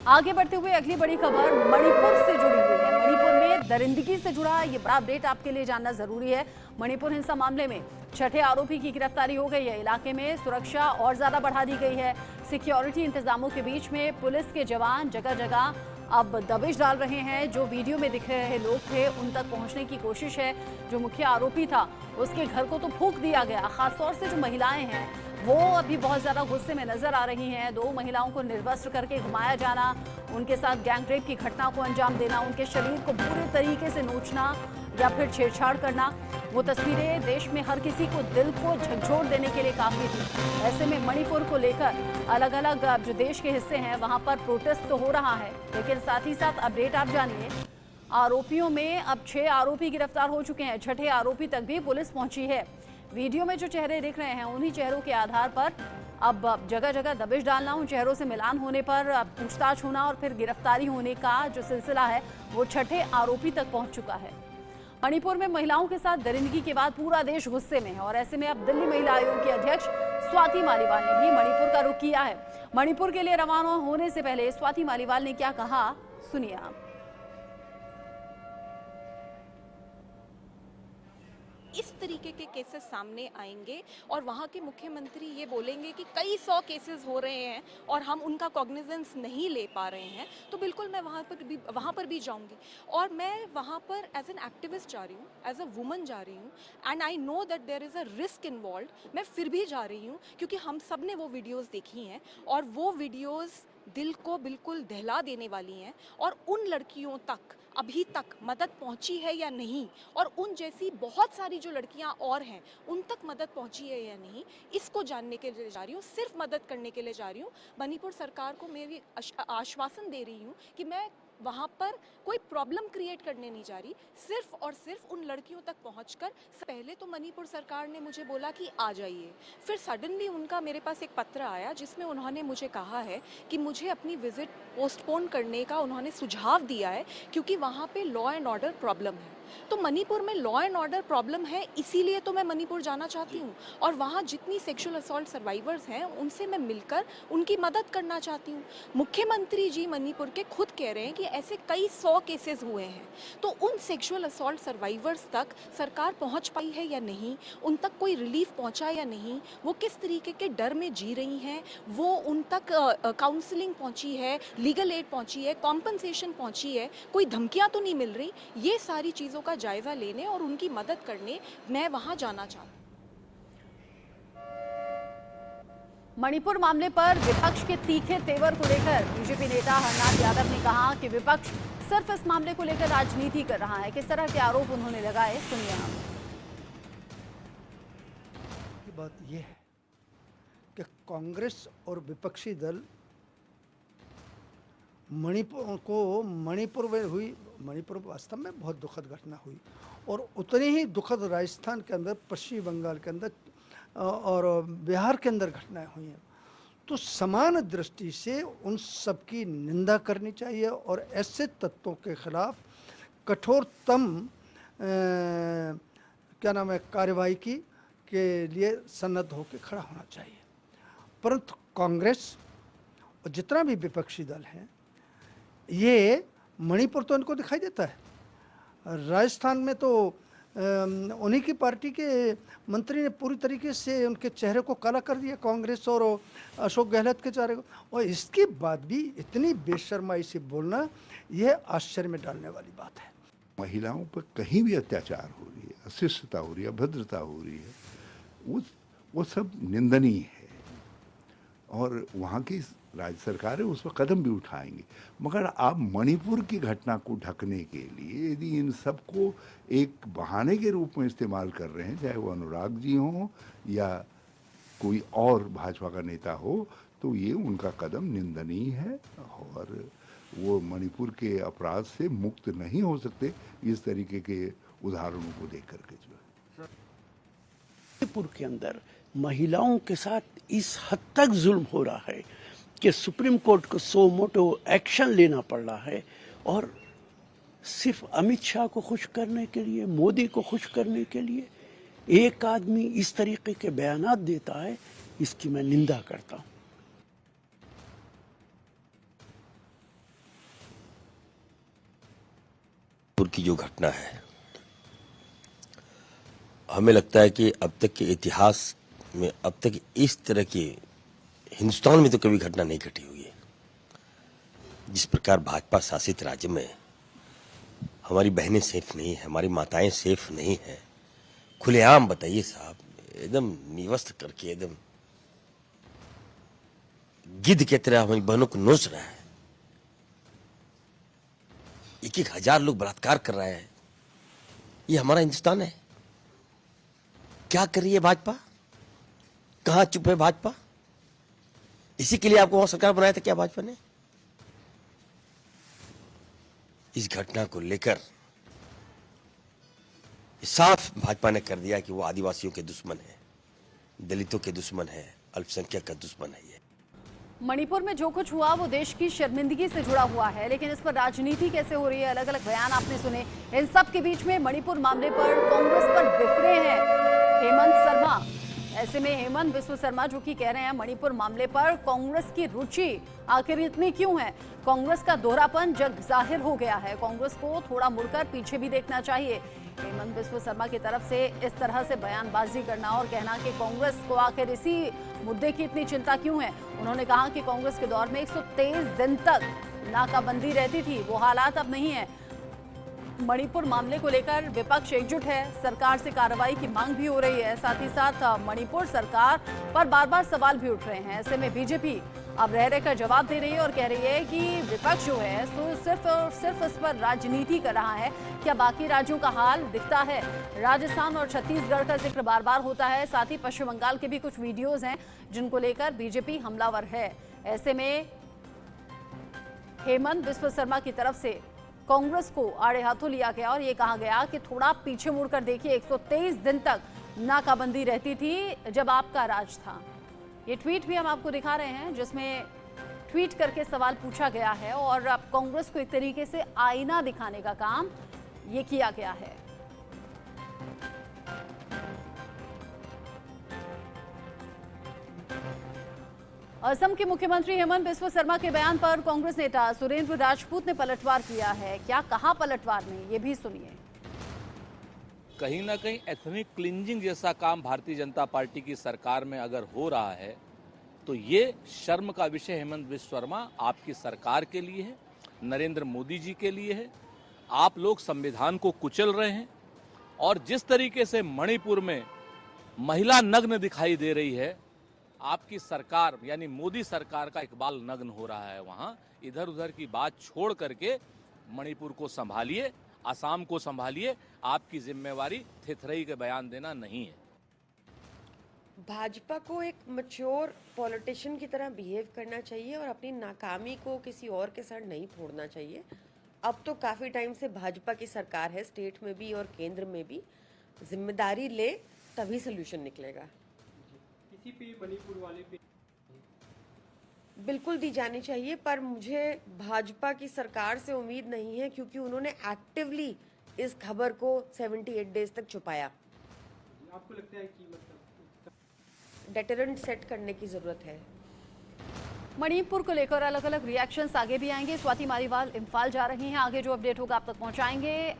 आगे बढ़ते हुए अगली बड़ी खबर मणिपुर से जुड़ी हुई है। मणिपुर में दरिंदगी से जुड़ा ये बड़ा अपडेट आपके लिए जानना जरूरी है। मणिपुर हिंसा मामले में छठे आरोपी की गिरफ्तारी हो गई है। इलाके में सुरक्षा और ज्यादा बढ़ा दी गई है। सिक्योरिटी इंतजामों के बीच में पुलिस के जवान जगह जगह अब दबिश डाल रहे हैं। जो वीडियो में दिख रहे लोग थे उन तक पहुंचने की कोशिश है। जो मुख्य आरोपी था उसके घर को तो फूंक दिया गया। खासतौर से जो महिलाएं हैं वो अभी बहुत ज्यादा गुस्से में नजर आ रही हैं। दो महिलाओं को निर्वस्त्र करके घुमाया जाना, उनके साथ गैंग रेप की घटना को अंजाम देना, उनके शरीर को पूरे तरीके से नोचना या फिर छेड़छाड़ करना, वो तस्वीरें देश में हर किसी को दिल को झकझोर देने के लिए काफी थी। ऐसे में मणिपुर को लेकर अलग अलग जो देश के हिस्से हैं वहां पर प्रोटेस्ट तो हो रहा है, लेकिन साथ ही साथ अपडेट आप जानिए। आरोपियों में अब 6 आरोपी गिरफ्तार हो चुके हैं। छठे आरोपी तक भी पुलिस पहुंची है। वीडियो में जो चेहरे दिख रहे हैं उन्हीं चेहरों के आधार पर अब जगह जगह दबिश डालना, उन चेहरों से मिलान होने पर पूछताछ होना और फिर गिरफ्तारी होने का जो सिलसिला है वो छठे आरोपी तक पहुंच चुका है। मणिपुर में महिलाओं के साथ दरिंदगी के बाद पूरा देश गुस्से में है और ऐसे में अब दिल्ली महिला आयोग की अध्यक्ष स्वाति मालीवाल ने भी मणिपुर का रुख किया है। मणिपुर के लिए रवाना होने से पहले स्वाति मालीवाल ने क्या कहा, सुनिए आप। इस तरीके के केसेस सामने आएंगे और वहाँ के मुख्यमंत्री ये बोलेंगे कि कई 100 केसेस हो रहे हैं और हम उनका कॉग्निजेंस नहीं ले पा रहे हैं, तो बिल्कुल मैं वहाँ पर भी जाऊँगी। और मैं वहाँ पर एज एन एक्टिविस्ट जा रही हूँ, एज अ वुमन जा रही हूँ, and I know that there is a risk involve. मैं फिर भी जा रही हूँ क्योंकि हम सब ने वो वीडियोज़ देखी हैं और वो वीडियोज़ दिल को बिल्कुल दहला देने वाली हैं। और उन लड़कियों तक अभी तक मदद पहुंची है या नहीं, और उन जैसी बहुत सारी जो लड़कियां और हैं उन तक मदद पहुंची है या नहीं, इसको जानने के लिए जा रही हूँ। सिर्फ मदद करने के लिए जा रही हूँ। मणिपुर सरकार को मैं भी आश्वासन दे रही हूँ कि मैं वहाँ पर कोई प्रॉब्लम क्रिएट करने नहीं जा रही। सिर्फ और सिर्फ उन लड़कियों तक पहुंचकर, पहले तो मणिपुर सरकार ने मुझे बोला कि आ जाइए, फिर सडनली उनका मेरे पास एक पत्र आया जिसमें उन्होंने मुझे कहा है कि मुझे अपनी विजिट पोस्टपोन करने का उन्होंने सुझाव दिया है क्योंकि वहाँ पे लॉ एंड ऑर्डर प्रॉब्लम है। तो मणिपुर में लॉ एंड ऑर्डर प्रॉब्लम है, इसीलिए तो मैं मणिपुर जाना चाहती हूँ और वहाँ जितनी सेक्सुअल असॉल्ट सर्वाइवर्स हैं उनसे मैं मिलकर उनकी मदद करना चाहती हूँ। मुख्यमंत्री जी मणिपुर के खुद कह रहे हैं कि ऐसे कई 100 केसेस हुए हैं, तो उन सेक्सुअल असॉल्ट सर्वाइवर्स तक सरकार पहुँच पाई है या नहीं, उन तक कोई रिलीफ पहुँचा या नहीं, वो किस तरीके के डर में जी रही हैं, वो उन तक काउंसलिंग पहुँची है, लीगल एड पहुँची है, कॉम्पनसेशन पहुँची है, कोई धमकियाँ तो नहीं मिल रही, ये सारी चीज़ों का जायजा लेने और उनकी मदद करने मैं वहां जाना चाहती हूं। मणिपुर मामले पर विपक्ष के तीखे तेवर को लेकर बीजेपी नेता हरनाथ यादव ने कहा कि विपक्ष सिर्फ इस मामले को लेकर राजनीति कर रहा है। किस तरह के आरोप उन्होंने लगाए, सुनिए हम। बात यह है कि कांग्रेस और विपक्षी दल मणिपुर में हुई, मणिपुर वास्तव में बहुत दुखद घटना हुई और उतनी ही दुखद राजस्थान के अंदर, पश्चिम बंगाल के अंदर और बिहार के अंदर घटनाएं हुई हैं। तो समान दृष्टि से उन सब की निंदा करनी चाहिए और ऐसे तत्वों के खिलाफ कठोरतम कार्रवाई के लिए सन्नद्ध होकर खड़ा होना चाहिए। परंतु कांग्रेस और जितना भी विपक्षी दल हैं, ये मणिपुर तो इनको दिखाई देता है, राजस्थान में तो उन्हीं की पार्टी के मंत्री ने पूरी तरीके से उनके चेहरे को काला कर दिया, कांग्रेस और अशोक गहलोत के चेहरे को। और इसके बाद भी इतनी बेशर्माई से बोलना, यह आश्चर्य में डालने वाली बात है। महिलाओं पर कहीं भी अत्याचार हो रही है, अशिष्टता हो रही है, अभद्रता हो रही है, वो सब निंदनीय है और वहाँ की राज्य सरकारें उस पर कदम भी उठाएंगी। मगर आप मणिपुर की घटना को ढकने के लिए यदि इन सबको एक बहाने के रूप में इस्तेमाल कर रहे हैं, चाहे वो अनुराग जी हों या कोई और भाजपा का नेता हो, तो ये उनका कदम निंदनीय है और वो मणिपुर के अपराध से मुक्त नहीं हो सकते इस तरीके के उदाहरणों को देख करके। जो मणिपुर के अंदर महिलाओं के साथ इस हद तक जुल्म हो रहा है कि सुप्रीम कोर्ट को सो मोटो एक्शन लेना पड़ रहा है और सिर्फ अमित शाह को खुश करने के लिए, मोदी को खुश करने के लिए एक आदमी इस तरीके के बयानात देता है, इसकी मैं निंदा करता हूं। मणिपुर की जो घटना है, हमें लगता है कि अब तक के इतिहास में अब तक इस तरह की हिंदुस्तान में तो कभी घटना नहीं घटी हुई है। जिस प्रकार भाजपा शासित राज्य में हमारी बहनें सेफ नहीं है, हमारी माताएं सेफ नहीं है, खुलेआम बताइए साहब, एकदम निवस्त करके एकदम गिद्ध की तरह हमारी बहनों को नोच रहा है। 1-1 हजार लोग बलात्कार कर रहे हैं। ये हमारा हिंदुस्तान है? क्या कर रही है भाजपा? कहां चुप है भाजपा? इसी के लिए आपको वहां सरकार बनाया था क्या भाजपा ने? इस घटना को लेकर साफ भाजपा ने कर दिया कि वो आदिवासियों के दुश्मन है, दलितों के दुश्मन है, अल्पसंख्यक का दुश्मन है। ये मणिपुर में जो कुछ हुआ वो देश की शर्मिंदगी से जुड़ा हुआ है, लेकिन इस पर राजनीति कैसे हो रही है, अलग अलग बयान आपने सुने। इन सब के बीच में मणिपुर मामले पर कांग्रेस पर बिफरे हैं हेमंत शर्मा। ऐसे में हेमंत बिस्व शर्मा जो कि कह रहे हैं मणिपुर मामले पर कांग्रेस की रुचि आखिर इतनी क्यों है? कांग्रेस का दोहरापन जग जाहिर हो गया है, कांग्रेस को थोड़ा मुड़कर पीछे भी देखना चाहिए। हेमंत बिस्व शर्मा की तरफ से इस तरह से बयानबाजी करना और कहना कि कांग्रेस को आखिर इसी मुद्दे की इतनी चिंता क्यों है। उन्होंने कहा कि कांग्रेस के दौर में 123 दिन तक नाकाबंदी रहती थी, वो हालात अब नहीं है। मणिपुर मामले को लेकर विपक्ष एकजुट है, सरकार से कार्रवाई की मांग भी हो रही है। साथ ही साथ मणिपुर सरकार पर बार बार सवाल भी उठ रहे हैं। ऐसे में बीजेपी अब रह रहकर जवाब दे रही है और कह रही है कि विपक्ष जो है तो सिर्फ और सिर्फ इस पर राजनीति कर रहा है। क्या बाकी राज्यों का हाल दिखता है? राजस्थान और छत्तीसगढ़ का जिक्र बार बार होता है, साथ ही पश्चिम बंगाल के भी कुछ वीडियोज हैं जिनको लेकर बीजेपी हमलावर है। ऐसे में हेमंत बिस्व शर्मा की तरफ से कांग्रेस को आड़े हाथों लिया गया और ये कहा गया कि थोड़ा पीछे मुड़कर देखिए, 123 दिन तक नाकाबंदी रहती थी जब आपका राज था। ये ट्वीट भी हम आपको दिखा रहे हैं जिसमें ट्वीट करके सवाल पूछा गया है और अब कांग्रेस को एक तरीके से आईना दिखाने का काम ये किया गया है। असम के मुख्यमंत्री हेमंत बिस्व शर्मा के बयान पर कांग्रेस नेता सुरेंद्र राजपूत ने पलटवार किया है। क्या कहा पलटवार में, ये भी सुनिए। कहीं ना कहीं एथनिक क्लिंजिंग जैसा काम भारतीय जनता पार्टी की सरकार में अगर हो रहा है तो ये शर्म का विषय हेमंत बिस्व शर्मा आपकी सरकार के लिए है, नरेंद्र मोदी जी के लिए है। आप लोग संविधान को कुचल रहे हैं और जिस तरीके से मणिपुर में महिला नग्न दिखाई दे रही है, आपकी सरकार यानी मोदी सरकार का इकबाल नग्न हो रहा है। वहाँ इधर उधर की बात छोड़ करके मणिपुर को संभालिए, असम को संभालिए। आपकी जिम्मेवारी थिथरई के बयान देना नहीं है। भाजपा को एक मैच्योर पॉलिटिशियन की तरह बिहेव करना चाहिए और अपनी नाकामी को किसी और के साथ नहीं फोड़ना चाहिए। अब तो काफ़ी टाइम से भाजपा की सरकार है, स्टेट में भी और केंद्र में भी। जिम्मेदारी ले तभी सोल्यूशन निकलेगा। किसी पे मणिपुर वाले पे बिल्कुल दी जानी चाहिए, पर मुझे भाजपा की सरकार से उम्मीद नहीं है क्योंकि उन्होंने एक्टिवली इस खबर को 78 डेज तक छुपाया। आपको लगता है कि मतलब डेटरेंट सेट करने की जरूरत है। मणिपुर को लेकर अलग अलग रिएक्शंस आगे भी आएंगे। स्वाति मालीवाल इम्फाल जा रही हैं, आगे जो अपडेट होगा आप तक पहुंचाएंगे।